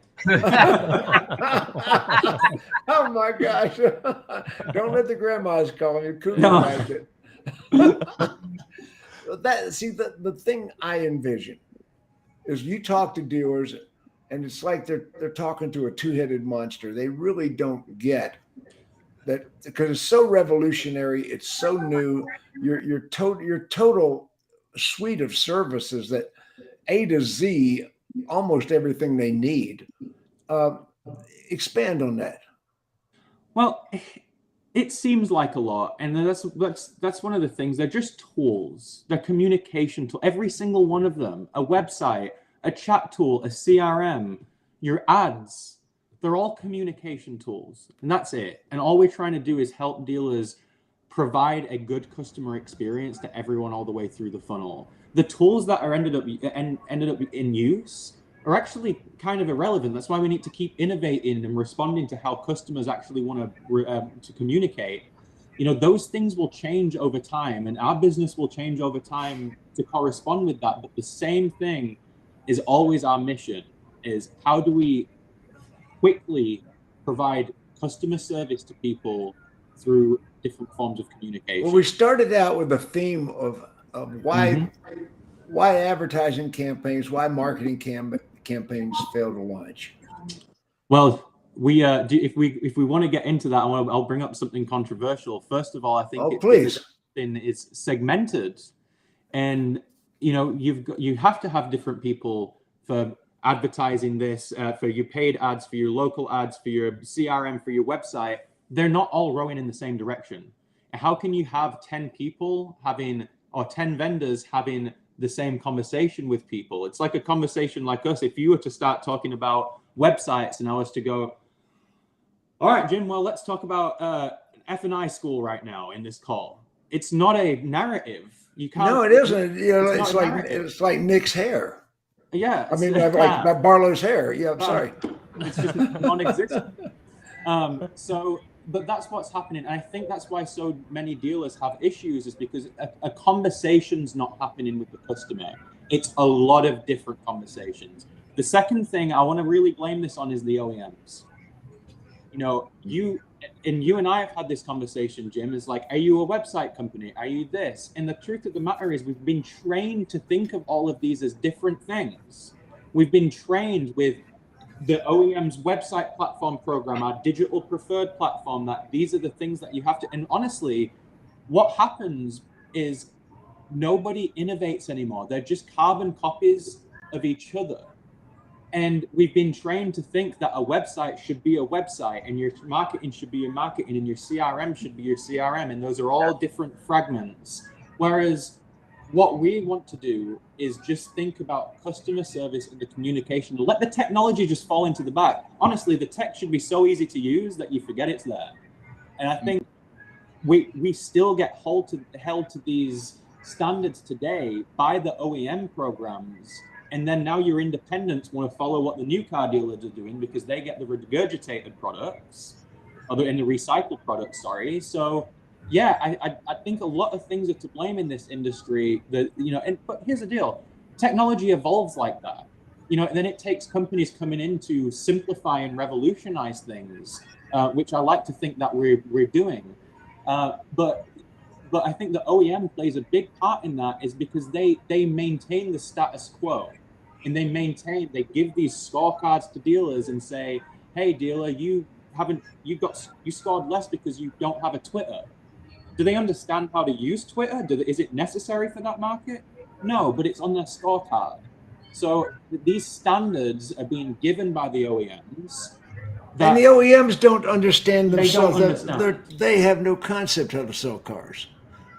Oh my gosh! Don't let the grandmas call him. Cougar No. magnet. The thing I envision is you talk to dealers, and it's like they're talking to a two-headed monster. They really don't get that because it's so revolutionary. It's so new. Your total suite of services that A to Z, almost everything they need. Expand on that. Well, it seems like a lot, and that's one of the things. They're just tools. They're communication tool. Every single one of them. A website, a chat tool, a CRM, your ads. They're all communication tools, and that's it. And all we're trying to do is help dealers provide a good customer experience to everyone all the way through the funnel. The tools that are ended up in use are actually kind of irrelevant. That's why we need to keep innovating and responding to how customers actually want to communicate. Those things will change over time, and our business will change over time to correspond with that. But the same thing is always our mission: is how do we quickly provide customer service to people through different forms of communication. Well, we started out with a theme of why advertising campaigns, why marketing campaigns fail to launch. Well, if we want to get into that, I'll bring up something controversial. First of all, I think it's segmented, and you have to have different people for advertising this, for your paid ads, for your local ads, for your CRM, for your website. They're not all rowing in the same direction. How can you have 10 people or 10 vendors having the same conversation with people? It's like a conversation like us. If you were to start talking about websites and I was to go, all right, Jim, well, let's talk about F&I school right now in this call. It's not a narrative. You can't. No, it isn't. It's like Nick's hair. Yeah. I mean, like Barlow's hair. Yeah, I'm sorry. It's just non-existent. But that's what's happening. And I think that's why so many dealers have issues, is because a conversation's not happening with the customer. It's a lot of different conversations. The second thing I want to really blame this on is the OEMs. You and I have had this conversation, Jim, is like, are you a website company? Are you this? And the truth of the matter is we've been trained to think of all of these as different things. We've been trained with the OEM's website platform program, our digital preferred platform, that these are the things that you have to, and honestly, what happens is nobody innovates anymore. They're just carbon copies of each other. And we've been trained to think that a website should be a website, and your marketing should be your marketing, and your CRM should be your CRM. And those are all different fragments. Whereas what we want to do is just think about customer service and the communication. Let the technology just fall into the back. Honestly, the tech should be so easy to use that you forget it's there. And I think we still get held to these standards today by the OEM programs. And then now your independents want to follow what the new car dealers are doing because they get the regurgitated products, or the recycled products, sorry. So yeah, I think a lot of things are to blame in this industry. But here's the deal: technology evolves like that, and then it takes companies coming in to simplify and revolutionize things, which I like to think that we're doing. But I think the OEM plays a big part in that, is because they maintain the status quo, and they give these scorecards to dealers and say, hey dealer, you scored less because you don't have a Twitter. Do they understand how to use Twitter? Is it necessary for that market? No, but it's on their scorecard. So these standards are being given by the OEMs. And the OEMs don't understand themselves. They don't understand. They have no concept how to sell cars.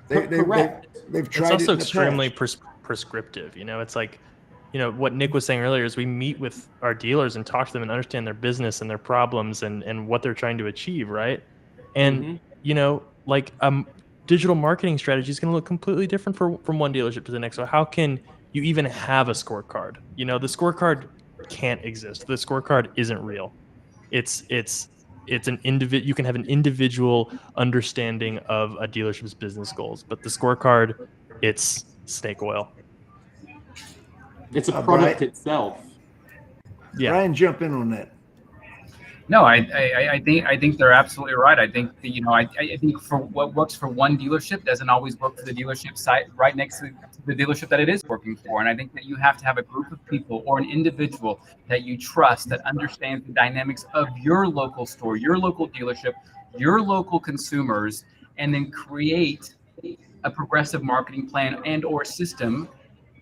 Correct. They've tried it. It's also in the extremely past. prescriptive. It's like, what Nick was saying earlier is we meet with our dealers and talk to them and understand their business and their problems and what they're trying to achieve, right? And like digital marketing strategy is going to look completely different from one dealership to the next. So how can you even have a scorecard? The scorecard can't exist. The scorecard isn't real. It's an individual. You can have an individual understanding of a dealership's business goals, but the scorecard, it's snake oil. It's a product itself. Yeah. Ryan, jump in on that. No, I think they're absolutely right. I think I think for what works for one dealership doesn't always work for the dealership site right next to the dealership that it is working for. And I think that you have to have a group of people or an individual that you trust, that understands the dynamics of your local store, your local dealership, your local consumers, and then create a progressive marketing plan and or system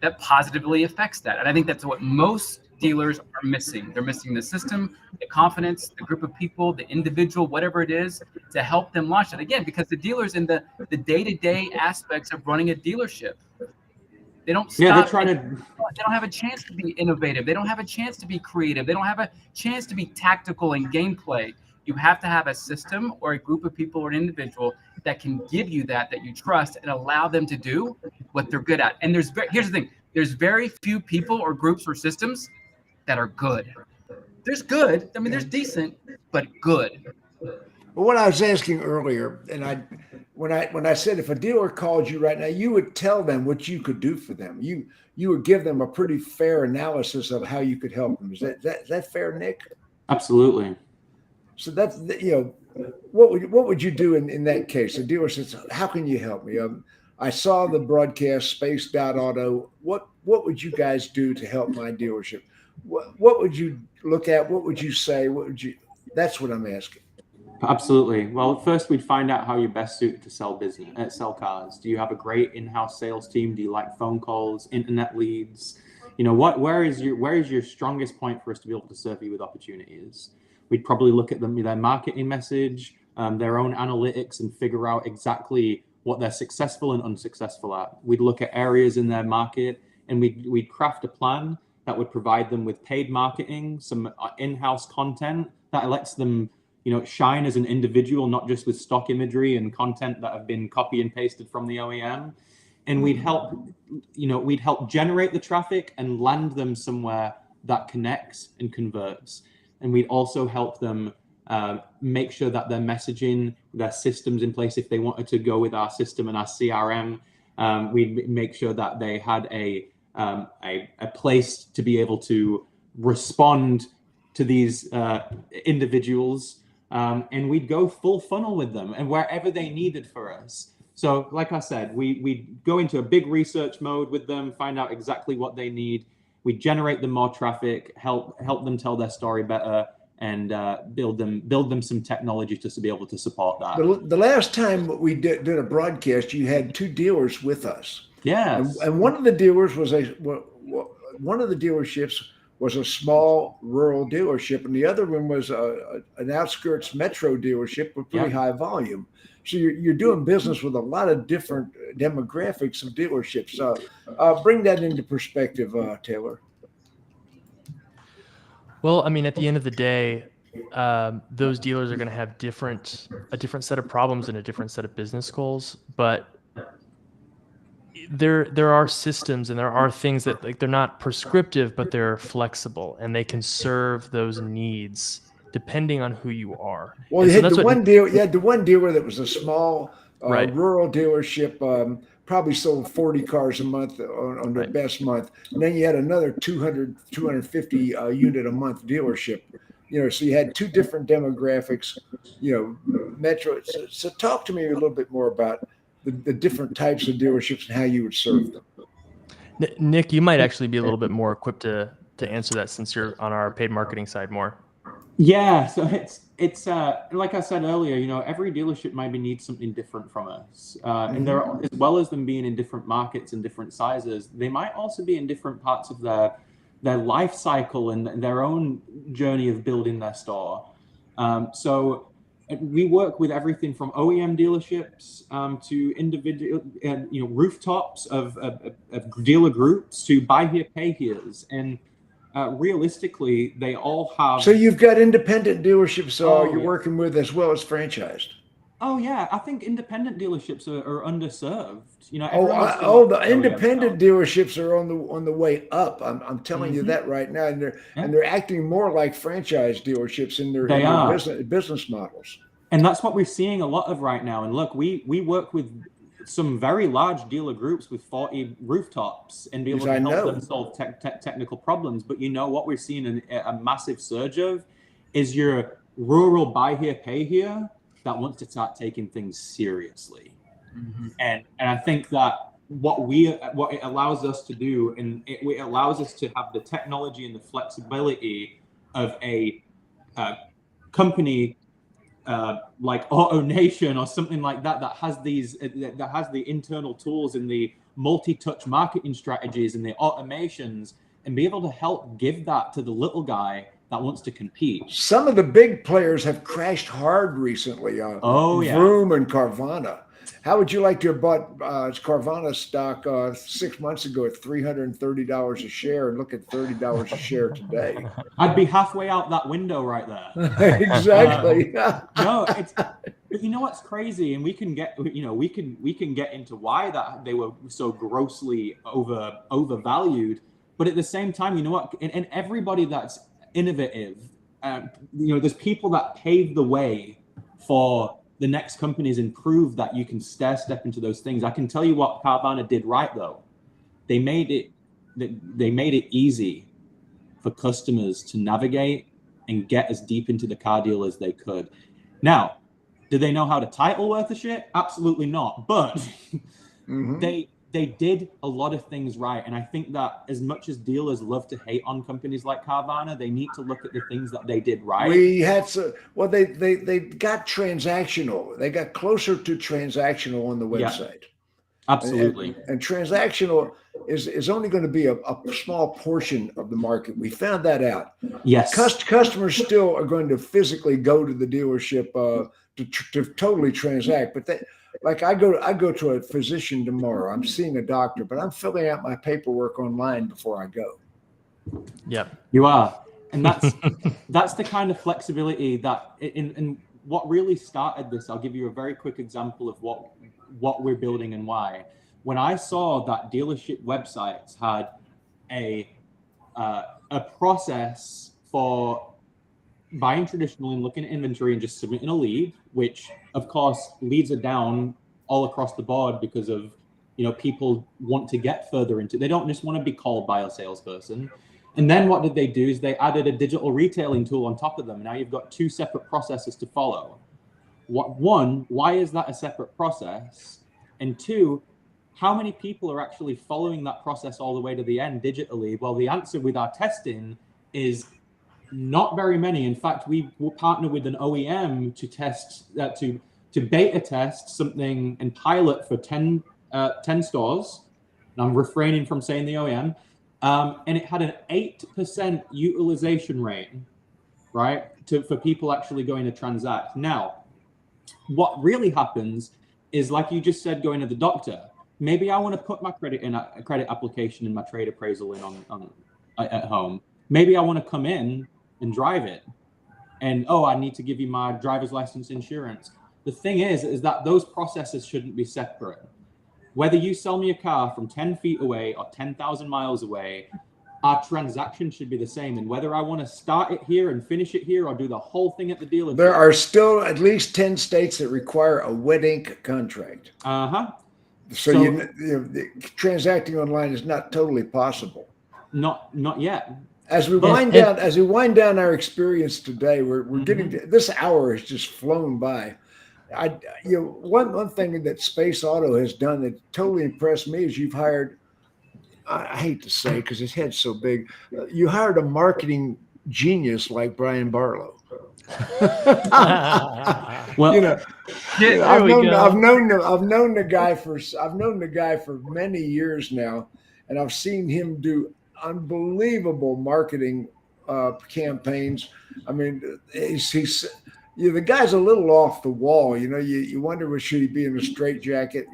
that positively affects that. And I think that's what most dealers are missing. They're missing the system, the confidence, the group of people, the individual, whatever it is, to help them launch it. Again, because the dealers in the day-to-day aspects of running a dealership, they don't stop. Yeah, they're trying to. They don't have a chance to be innovative. They don't have a chance to be creative. They don't have a chance to be tactical in gameplay. You have to have a system or a group of people or an individual that can give you that you trust and allow them to do what they're good at. And here's the thing: there's very few people or groups or systems that are good. There's good. I mean, there's decent, but good. Well, what I was asking earlier, and when I said if a dealer called you right now, you would tell them what you could do for them. You would give them a pretty fair analysis of how you could help them. Is that fair, Nick? Absolutely. So that's what would you do in that case? The dealer says, "How can you help me? I saw the broadcast Space.auto. What would you guys do to help my dealership? What would you look at? What would you say? That's what I'm asking." Absolutely. Well, first we'd find out how you're best suited to sell cars. Do you have a great in-house sales team? Do you like phone calls, internet leads? Where is your strongest point for us to be able to serve you with opportunities? We'd probably look at their marketing message, their own analytics, and figure out exactly what they're successful and unsuccessful at. We'd look at areas in their market, and we'd craft a plan that would provide them with paid marketing, some in-house content that lets them, shine as an individual, not just with stock imagery and content that have been copy and pasted from the OEM. And we'd help generate the traffic and land them somewhere that connects and converts. And we'd also help them make sure that their messaging, their systems in place, if they wanted to go with our system and our CRM, we'd make sure that they had a place to be able to respond to these individuals, and we'd go full funnel with them and wherever they needed for us. So like I said, we'd go into a big research mode with them, find out exactly what they need. We generate them more traffic, help them tell their story better, and build them some technology to be able to support that. The last time we did a broadcast, you had two dealers with us. Yes. And one of the dealers was one of the dealerships was a small rural dealership, and the other one was an outskirts metro dealership with pretty high volume. So you're doing business with a lot of different demographics of dealerships. Bring that into perspective, Taylor. Well, I mean, at the end of the day, those dealers are going to have a different set of problems and a different set of business goals. But there are systems and there are things that, like, they're not prescriptive, but they're flexible and they can serve those needs depending on who you are. Well, And you so had that's the what- one deal. You had the one dealer that was a small Right. rural dealership. Probably sold 40 cars a month on their Right. best month. And then you had another 250 unit a month dealership. So you had two different demographics, metro. So talk to me a little bit more about the different types of dealerships and how you would serve them. Nick, you might actually be a little bit more equipped to answer that since you're on our paid marketing side more. Yeah, so it's like I said earlier, every dealership maybe needs something different from us, and there, as well as them being in different markets and different sizes, they might also be in different parts of their life cycle and their own journey of building their store. So we work with everything from OEM dealerships to individual, rooftops of dealer groups to buy here, pay here's, and realistically, they all have. So you've got independent dealerships you're yeah. working with as well as franchised. Oh yeah, I think independent dealerships are underserved. The independent dealerships are on the way up. I'm telling you that right now, and they're acting more like franchise dealerships in their business models. And that's what we're seeing a lot of right now. And look, we work with some very large dealer groups with 40 rooftops and be able to help them solve technical problems. But what we're seeing a massive surge of is your rural buy here, pay here that wants to start taking things seriously. Mm-hmm. And I think that what it allows us to do, and it allows us to have the technology and the flexibility of a company like AutoNation or something like that has the internal tools and the multi-touch marketing strategies and the automations, and be able to help give that to the little guy that wants to compete. Some of the big players have crashed hard recently. Vroom and Carvana. How would you like to have bought Carvana stock 6 months ago at $330 a share and look at $30 a share today? I'd be halfway out that window right there. Exactly. No, but what's crazy, and we can get into why that they were so grossly overvalued. But at the same time, and everybody that's innovative, there's people that pave the way for the next companies and prove that you can step into those things. I can tell you what Carvana did right though. They made it easy for customers to navigate and get as deep into the car deal as they could. Now, do they know how to title worth of shit? Absolutely not. But they did a lot of things right. And I think that as much as dealers love to hate on companies like Carvana, they need to look at the things that they did right. They got transactional. They got closer to transactional on the website. Yeah, absolutely. And transactional is only going to be a small portion of the market. We found that out. Yes. Customers still are going to physically go to the dealership to totally transact, but like I go to a physician tomorrow. I'm seeing a doctor, but I'm filling out my paperwork online before I go. Yeah, you are, and that's the kind of flexibility that in what really started this. I'll give you a very quick example of what we're building and why. When I saw that dealership websites had a process for buying traditionally and looking at inventory and just submitting a lead, which of course leads are down all across the board because of, people want to get further into, they don't just want to be called by a salesperson. And then what did they do is they added a digital retailing tool on top of them. Now you've got two separate processes to follow. One, why is that a separate process? And two, how many people are actually following that process all the way to the end digitally? Well, the answer with our testing is not very many. In fact, we will partner with an OEM to test to beta test something and pilot for 10 stores. And I'm refraining from saying the OEM. And it had an 8% utilization rate, right? For people actually going to transact. Now, What really happens is, like you just said, going to the doctor. Maybe I want to put my credit application and my trade appraisal in on at home. Maybe I want to come in and drive it. And I need to give you my driver's license insurance. The thing is that those processes shouldn't be separate. Whether you sell me a car from 10 feet away or 10,000 miles away, our transaction should be the same. And whether I want to start it here and finish it here or do the whole thing at the dealership. There are still at least 10 states that require a wet ink contract. So transacting online is not totally possible. Not yet. As we wind down our experience today, we're getting to, this hour has just flown by. One thing that Space Auto has done that totally impressed me is you've hired, I hate to say because his head's so big, you hired a marketing genius like Brian Barlow. Well, I've known the guy for many years now, and I've seen him do unbelievable marketing campaigns. I mean, he's the guy's a little off the wall. You wonder, should he be in a straitjacket?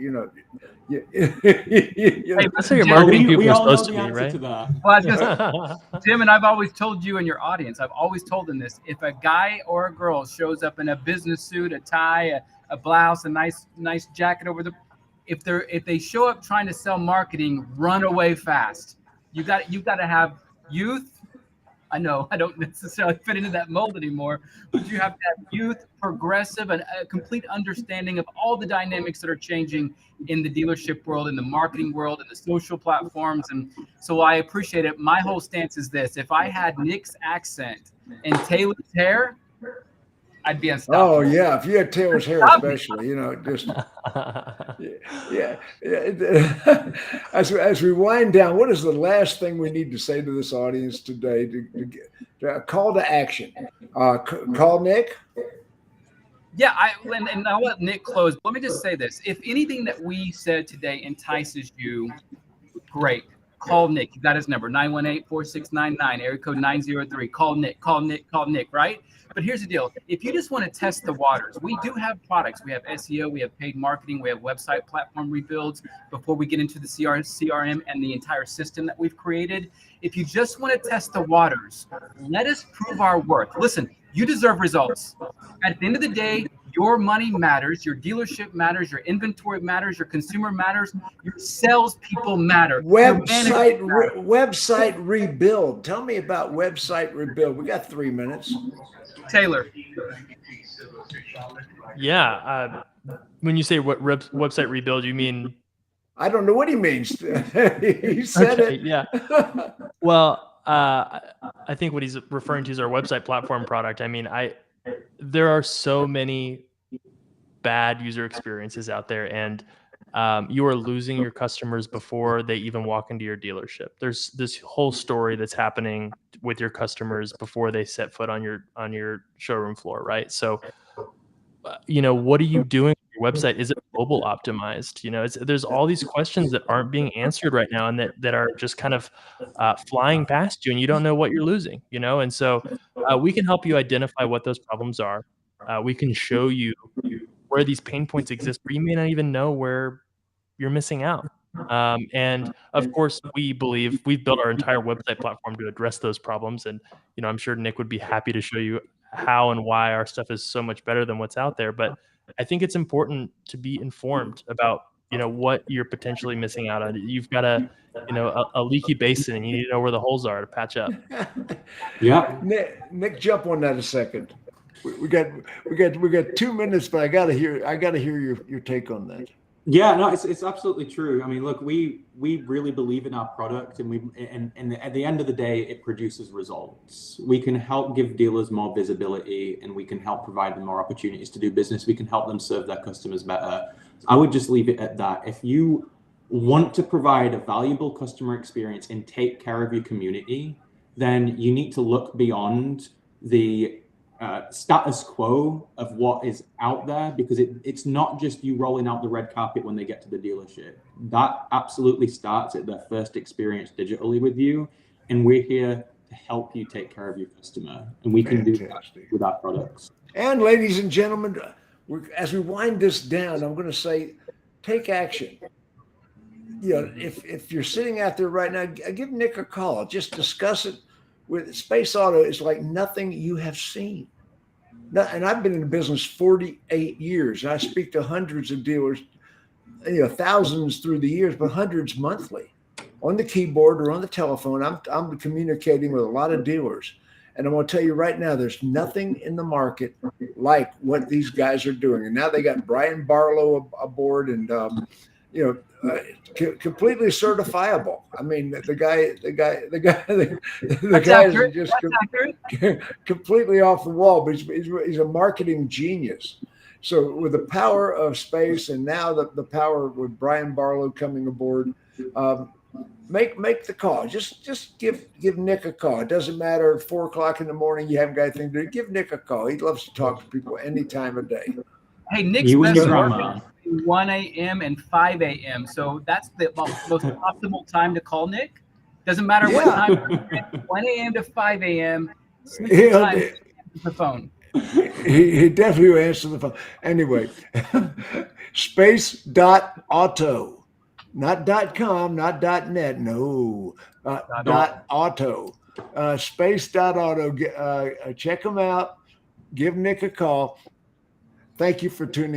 That's how your marketing people are supposed to be, right? Well, Tim, and I've always told you and your audience, I've always told them this: if a guy or a girl shows up in a business suit, a tie, a blouse, a nice jacket over if they show up trying to sell marketing, run away fast. You've got to have youth. I know I don't necessarily fit into that mold anymore, but you have to have youth, progressive, and a complete understanding of all the dynamics that are changing in the dealership world, in the marketing world, in the social platforms. And so I appreciate it. My whole stance is this: if I had Nick's accent and Taylor's hair, I'd be unstoppable. Oh yeah, if you had Taylor's hair, especially, just yeah. As we wind down, what is the last thing we need to say to this audience today? To a call to action. Call Nick. Yeah, and I'll let Nick close. Let me just say this: if anything that we said today entices you, great. Call Nick. You got his number, 918-4699, area code 903. Call Nick, right? But here's the deal. If you just want to test the waters, we do have products. We have SEO, we have paid marketing, we have website platform rebuilds before we get into the CRM and the entire system that we've created. If you just want to test the waters, let us prove our worth. Listen, you deserve results. At the end of the day, your money matters, your dealership matters, your inventory matters, your consumer matters, your salespeople matter. Website rebuild. Tell me about website rebuild. We got 3 minutes. Taylor. Yeah. When you say website rebuild, you mean? I don't know what he means. He said it. Yeah. Well, I think what he's referring to is our website platform product. I mean, there are so many bad user experiences out there, and you are losing your customers before they even walk into your dealership. There's this whole story that's happening with your customers before they set foot on your showroom floor, right? So, what are you doing with your website? Is it mobile optimized? There's all these questions that aren't being answered right now, and that are just kind of flying past you, and you don't know what you're losing, And so we can help you identify what those problems are. We can show you where these pain points exist, where you may not even know where you're missing out. And of course, we believe we've built our entire website platform to address those problems. And, I'm sure Nick would be happy to show you how and why our stuff is so much better than what's out there. But I think it's important to be informed about, what you're potentially missing out on. You've got a leaky basin, and you need to know where the holes are to patch up. Yeah. Nick, jump on that a second. We got 2 minutes, but I gotta hear your take on that. Yeah, no, it's absolutely true. I mean, look, we really believe in our product, and at the end of the day, it produces results. We can help give dealers more visibility, and we can help provide them more opportunities to do business. We can help them serve their customers better. I would just leave it at that. If you want to provide a valuable customer experience and take care of your community, then you need to look beyond the status quo of what is out there, because it's not just you rolling out the red carpet when they get to the dealership. That absolutely starts at their first experience digitally with you, and we're here to help you take care of your customer, and we can do that with our products. And ladies and gentlemen, as we wind this down, I'm going to say, take action. You know, if you're sitting out there right now, give Nick a call. Just discuss it with Space Auto. Is like nothing you have seen. And I've been in the business 48 years. I speak to hundreds of dealers, you know, thousands through the years, but hundreds monthly on the keyboard or on the telephone. I'm communicating with a lot of dealers. And I'm going to tell you right now, there's nothing in the market like what these guys are doing. And now they got Brian Barlow aboard, and you know, completely certifiable. I mean, the guys are just completely off the wall. But he's a marketing genius. So with the power of space, and now the power with Brian Barlow coming aboard. Make the call. Just give Nick a call. It doesn't matter, 4 o'clock in the morning, you haven't got anything to do. Give Nick a call. He loves to talk to people any time of day. Hey, Nick's best work is 1 a.m. and 5 a.m. So that's the most optimal time to call Nick. Doesn't matter what time, 1 a.m. to 5 a.m. The phone. He definitely will answer the phone. Anyway, space.auto. Not .com, not .net, no. .auto. Space.auto. Check them out. Give Nick a call. Thank you for tuning in.